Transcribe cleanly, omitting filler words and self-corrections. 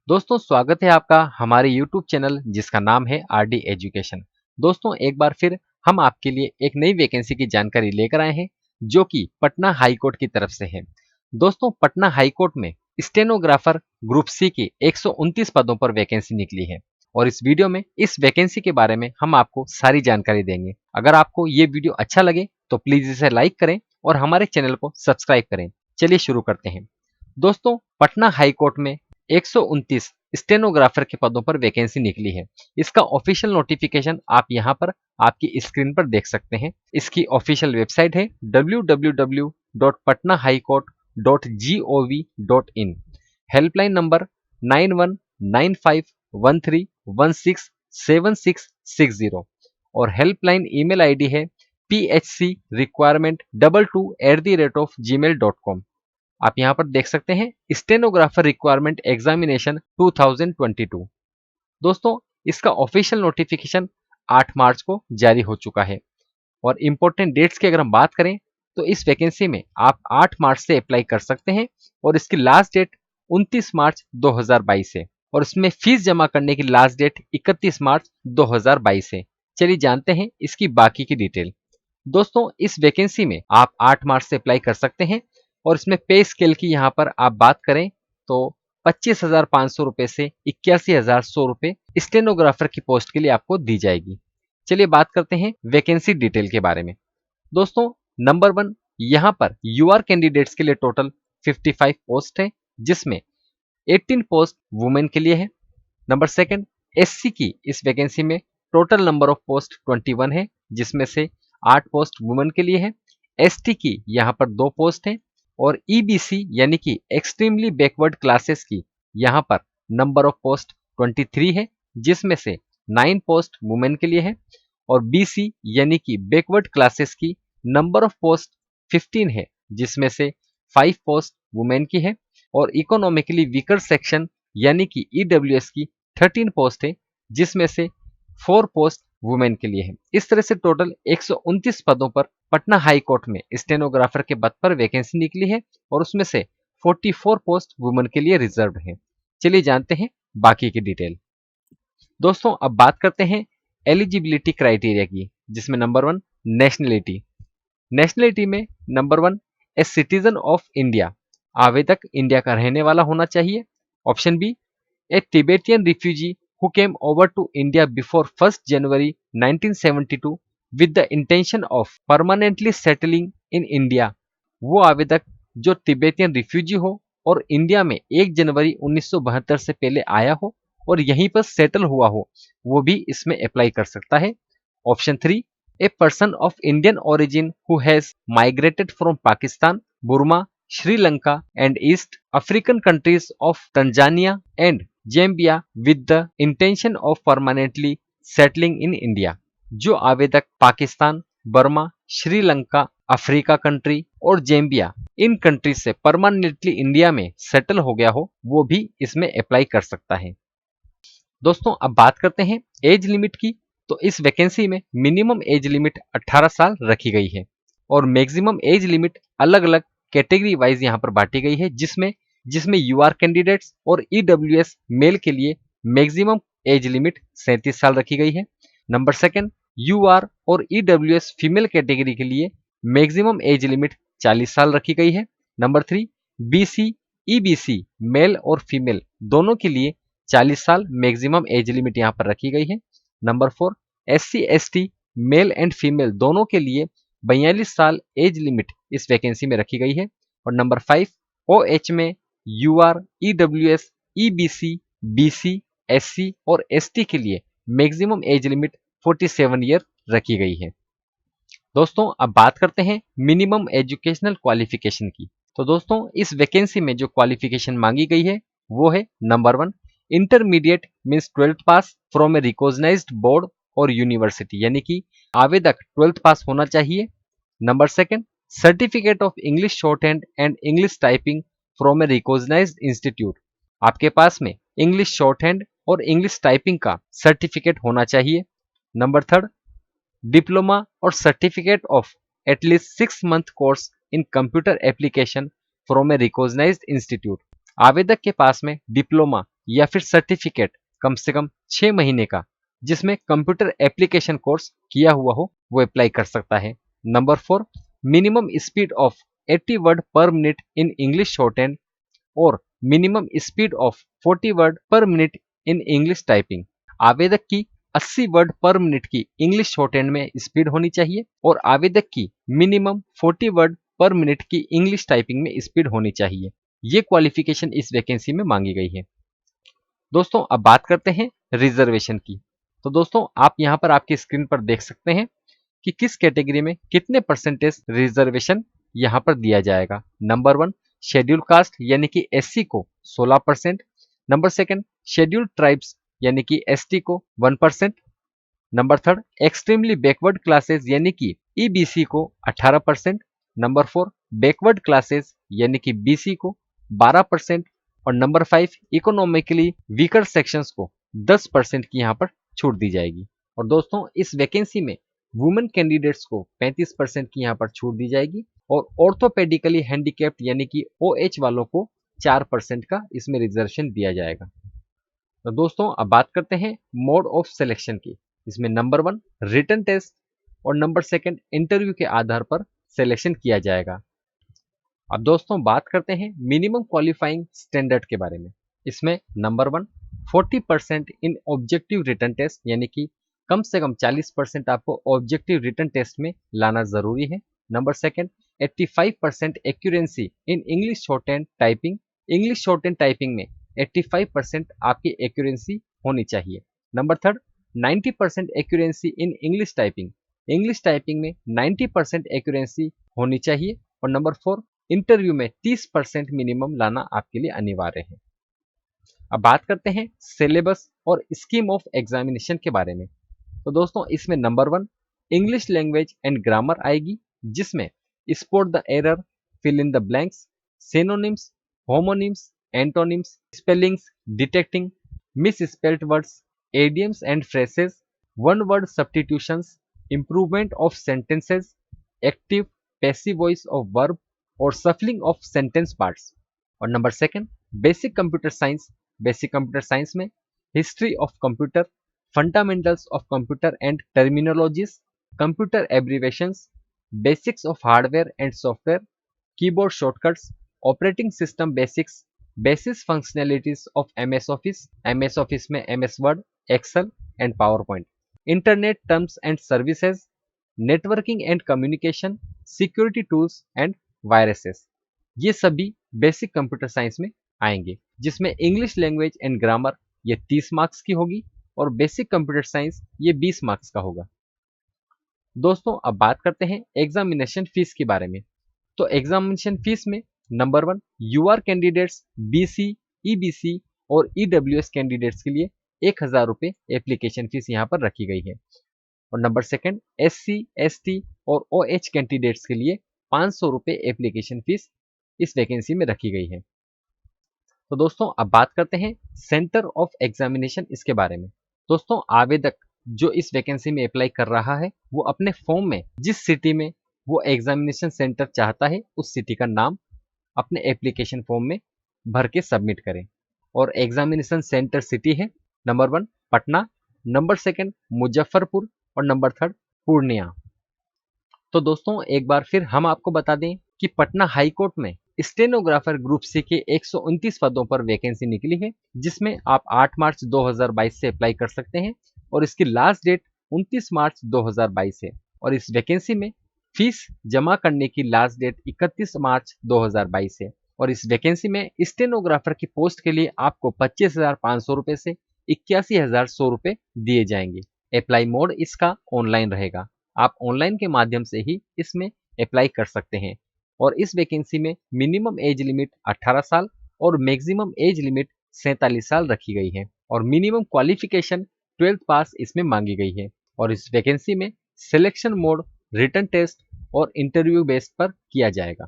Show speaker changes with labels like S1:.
S1: दोस्तों स्वागत है आपका हमारे YouTube चैनल जिसका नाम है आरडी एजुकेशन। दोस्तों एक बार फिर हम आपके लिए एक नई वैकेंसी की जानकारी लेकर आए हैं जो कि पटना हाई कोर्ट की तरफ से है। दोस्तों पटना हाई कोर्ट में स्टेनोग्राफर ग्रुप सी की 129 पदों पर वैकेंसी निकली है और इस वीडियो में इस वैकेंसी के बारे में हम आपको सारी जानकारी देंगे। अगर आपको ये वीडियो अच्छा लगे तो प्लीज इसे लाइक करें और हमारे चैनल को सब्सक्राइब करें। चलिए शुरू करते हैं। दोस्तों पटना हाई कोर्ट में 129 स्टेनोग्राफर के पदों पर वैकेंसी निकली है। इसका ऑफिशियल नोटिफिकेशन आप यहां पर आपकी स्क्रीन पर देख सकते हैं। इसकी ऑफिशियल वेबसाइट है www.patnahighcourt.gov.in। हेल्पलाइन नंबर 919513167660 और हेल्पलाइन ईमेल आईडी है phcrequirement22@gmail.com। आप यहां पर देख सकते हैं स्टेनोग्राफर रिक्वायरमेंट एग्जामिनेशन 2022। दोस्तों इसका ऑफिशियल नोटिफिकेशन 8 मार्च को जारी हो चुका है और इंपॉर्टेंट डेट्स की अगर हम बात करें तो इस वैकेंसी में आप 8 मार्च से अप्लाई कर सकते हैं और इसकी लास्ट डेट 29 मार्च 2022 है और इसमें फीस जमा करने की लास्ट डेट 31 मार्च 2022 है। चलिए जानते हैं इसकी बाकी की डिटेल। दोस्तों इस वैकेंसी में आप 8 मार्च से अप्लाई कर सकते हैं और इसमें पे स्केल की यहाँ पर आप बात करें तो 25,500 रुपए से 81,100 रुपए स्टेनोग्राफर की पोस्ट के लिए आपको दी जाएगी। चलिए बात करते हैं वैकेंसी डिटेल के बारे में। दोस्तों नंबर 1, यहाँ पर यूआर कैंडिडेट्स के लिए टोटल 55 पोस्ट है जिसमें 18 पोस्ट वुमेन के लिए है। नंबर 2, एससी की इस वैकेंसी में टोटल नंबर ऑफ पोस्ट 21 है जिसमें से 8 पोस्ट वुमेन के लिए है। एसटी की यहाँ पर 2 पोस्ट है और ईबीसी यानी कि एक्सट्रीमली बैकवर्ड क्लासेस की यहाँ पर नंबर ऑफ पोस्ट 23 है जिसमें से 9 पोस्ट वुमेन के लिए है और बीसी यानी कि बैकवर्ड क्लासेस की नंबर ऑफ पोस्ट 15 है जिसमें से 5 पोस्ट वुमेन की है और इकोनॉमिकली वीकर सेक्शन यानी कि ईडब्ल्यूएस की 13 पोस्ट है जिसमें से 4 पोस्ट वुमेन के लिए है। इस तरह से टोटल 129 पदों पर पटना हाई कोर्ट में स्टेनोग्राफर के पद पर वैकेंसी निकली है और उसमें से 44 पोस्ट वुमेन के लिए रिजर्व है। चलिए जानते हैं बाकी की डिटेल। दोस्तों अब बात करते हैं एलिजिबिलिटी क्राइटेरिया की जिसमें नंबर 1 नेशनलिटी। नेशनलिटी में number 1 a citizen of India, आवेदक इंडिया का रहने वाला होना चाहिए। Option B a Tibetan refugee who came over to India before 1st January 1972 with the intention of permanently settling in India। वो आवेदक जो तिब्बतियन रिफ्यूजी हो और इंडिया में 1 जनवरी 1972 से पहले आया हो और यहीं पर सेटल हुआ हो वो भी इसमें अप्लाई कर सकता है। Option 3 a person of Indian origin who has migrated from Pakistan, Burma, Sri Lanka and east African countries of Tanzania and Zambia with the intention of permanently settling in India. जो आवेदक Pakistan, Burma, Sri Lanka, Africa country और Zambia इन countries से permanently India में settle हो गया हो वो भी इसमें अप्लाई कर सकता है। दोस्तों अब बात करते हैं एज लिमिट की। तो इस वैकेंसी में मिनिमम एज लिमिट 18 साल रखी गई है और मैक्सिमम एज लिमिट अलग अलग कैटेगरी वाइज यहाँ पर बांटी गई है जिसमें यूआर कैंडिडेट्स और ईडब्ल्यूएस मेल के लिए मैक्सिमम एज लिमिट 37 साल रखी गई है। नंबर 2 यूआर और ईडब्ल्यूएस फीमेल कैटेगरी के लिए मैक्सिमम एज लिमिट 40 साल रखी गई है। नंबर 3 बीसी ईबीसी मेल और फीमेल दोनों के लिए 40 साल मैक्सिमम एज लिमिट यहाँ पर रखी गई है। Number 4 SC ST male and female दोनों के लिए 42 साल एज लिमिट इस वैकेंसी में रखी गई है। और नंबर 5 ओएच में UR, EWS, EBC, BC, SC और एसटी के लिए मैक्सिमम एज लिमिट 47 ईयर रखी गई है। दोस्तों अब बात करते हैं मिनिमम एजुकेशनल क्वालिफिकेशन की। तो दोस्तों इस वैकेंसी में जो क्वालिफिकेशन मांगी गई है वो है number 1 intermediate means 12th pass from a recognised board और यूनिवर्सिटी, यानी कि आवेदक 12th पास होना चाहिए। Number 2 certificate of English short hand and English typing from a recognised institute, आपके पास में इंग्लिश शॉर्ट हैंड और इंग्लिश टाइपिंग का सर्टिफिकेट होना चाहिए। नंबर 3 डिप्लोमा और certificate of at least 6 month course in computer application from a recognised institute, आवेदक के पास में डिप्लोमा या फिर सर्टिफिकेट कम से कम 6 महीने का जिसमें कंप्यूटर एप्लीकेशन कोर्स किया हुआ हो वो अप्लाई कर सकता है। Number 4, minimum speed of 80 word per minute in English short hand और minimum speed of 40 word per minute in English typing. आवेदक की 80 वर्ड पर मिनट की इंग्लिश शॉर्ट हैंड में स्पीड होनी चाहिए और आवेदक की मिनिमम 40 वर्ड पर मिनट की इंग्लिश टाइपिंग में स्पीड होनी चाहिए। ये क्वालिफिकेशन इस वैकेंसी में मांगी गई है। दोस्तों अब बात करते हैं रिजर्वेशन की। तो दोस्तों आप यहाँ पर आपकी स्क्रीन पर देख सकते हैं कि किस कैटेगरी में कितने परसेंटेज रिजर्वेशन यहाँ पर दिया जाएगा। नंबर 1 शेड्यूल कास्ट यानी कि एससी को 16%। नंबर 2 शेड्यूल ट्राइब्स यानी कि एसटी को 1%। नंबर 3 एक्सट्रीमली बैकवर्ड क्लासेस यानी कि ईबीसी को 18%। नंबर 4 बैकवर्ड क्लासेस यानी कि बीसी को 12%। और नंबर 5 इकोनॉमिकली वीकर सेक्शंस को 10% की यहाँ पर छूट दी जाएगी। और दोस्तों इस वैकेंसी में वुमेन कैंडिडेट्स को 35% की यहाँ पर छूट दी जाएगी और ऑर्थोपेडिकली हैंडीकैप्ड यानी कि ओएच वालों को 4% का इसमें रिजर्वेशन दिया जाएगा। तो दोस्तों अब बात करते हैं मोड ऑफ सिलेक्शन की। इसमें नंबर 1 रिटन टेस्ट और नंबर 2 इंटरव्यू के आधार पर सिलेक्शन किया जाएगा। अब दोस्तों बात करते हैं मिनिमम क्वालिफाइंग स्टैंडर्ड के बारे में। इसमें नंबर 1 40% इन ऑब्जेक्टिव रिटन टेस्ट यानी कि कम से कम 40% आपको ऑब्जेक्टिव रिटन टेस्ट में लाना जरूरी है। नंबर 2 85% एक्यूरेंसी इन English short hand typing. English short hand typing में 85% आपकी एक्यूरेंसी होनी चाहिए। नंबर 3 90% एक्यूरेंसी इन इंग्लिश टाइपिंग। इंग्लिश टाइपिंग में 90% एक्यूरेंसी होनी चाहिए। और नंबर 4 इंटरव्यू में 30% मिनिमम लाना आपके लिए अनिवार्य है। अब बात करते हैं सिलेबस और स्कीम ऑफ एग्जामिनेशन के बारे में। तो दोस्तों इसमें number 1 English language and grammar आएगी जिसमें spot the error, fill in the blanks, synonyms, homonyms, antonyms, spellings, detecting misspelled words, idioms and phrases, one word substitutions, improvement of sentences, active passive voice of verb और shuffling of sentence parts. और number 2 basic computer science. Basic computer science में history of computer, fundamentals of computer and terminologies, computer abbreviations, basics of hardware and software, keyboard shortcuts, operating system basics, basis functionalities of MS Office. MS Office में MS Word, Excel and PowerPoint, internet terms and services, networking and communication, security tools and viruses. ये सभी basic computer science में आएंगे जिसमें English language and grammar ये 30 marks की होगी और बेसिक कंप्यूटर साइंस ये 20 मार्क्स का होगा। दोस्तों अब बात करते हैं एग्जामिनेशन फीस के बारे में। तो एग्जामिनेशन फीस में number 1 UR candidates, BC, EBC और ईडब्ल्यूएस कैंडिडेट्स के लिए 1000 रुपये एप्लीकेशन फीस यहाँ पर रखी गई है। और नंबर 2 एससी, एसटी और ओएच कैंडिडेट्स के लिए 500 रुपये एप्लीकेशन फीस इस वैकेंसी में रखी गई है। तो दोस्तों अब बात करते हैं सेंटर ऑफ एग्जामिनेशन इसके बारे में। दोस्तों आवेदक जो इस वैकेंसी में अप्लाई कर रहा है वो अपने फॉर्म में जिस सिटी में वो एग्जामिनेशन सेंटर चाहता है उस सिटी का नाम अपने एप्लीकेशन फॉर्म में भर के सबमिट करें। और एग्जामिनेशन सेंटर सिटी है नंबर 1 पटना, नंबर 2 मुजफ्फरपुर और नंबर 3 पूर्णिया। तो दोस्तों एक बार फिर हम आपको बता दें कि पटना हाई कोर्ट में स्टेनोग्राफर ग्रुप सी के 129 पदों पर वैकेंसी निकली है जिसमें आप 8 मार्च 2022 से अप्लाई कर सकते हैं और इसकी लास्ट डेट 29 मार्च 2022 है। और इस वैकेंसी में फीस जमा करने की लास्ट डेट 31 मार्च 2022 है। और इस वैकेंसी में स्टेनोग्राफर की पोस्ट के लिए आपको 25,500 रुपये से 81,100 रुपये दिए जाएंगे। अप्लाई मोड इसका ऑनलाइन रहेगा। आप ऑनलाइन के माध्यम से ही इसमें अप्लाई कर सकते हैं। और इस वैकेंसी में मिनिमम एज लिमिट 18 साल और मैक्सिमम एज लिमिट 47 साल रखी गई है। और मिनिमम क्वालिफिकेशन 12th पास इसमें मांगी गई है। और इस वैकेंसी में सिलेक्शन मोड रिटन टेस्ट और इंटरव्यू बेस पर किया जाएगा।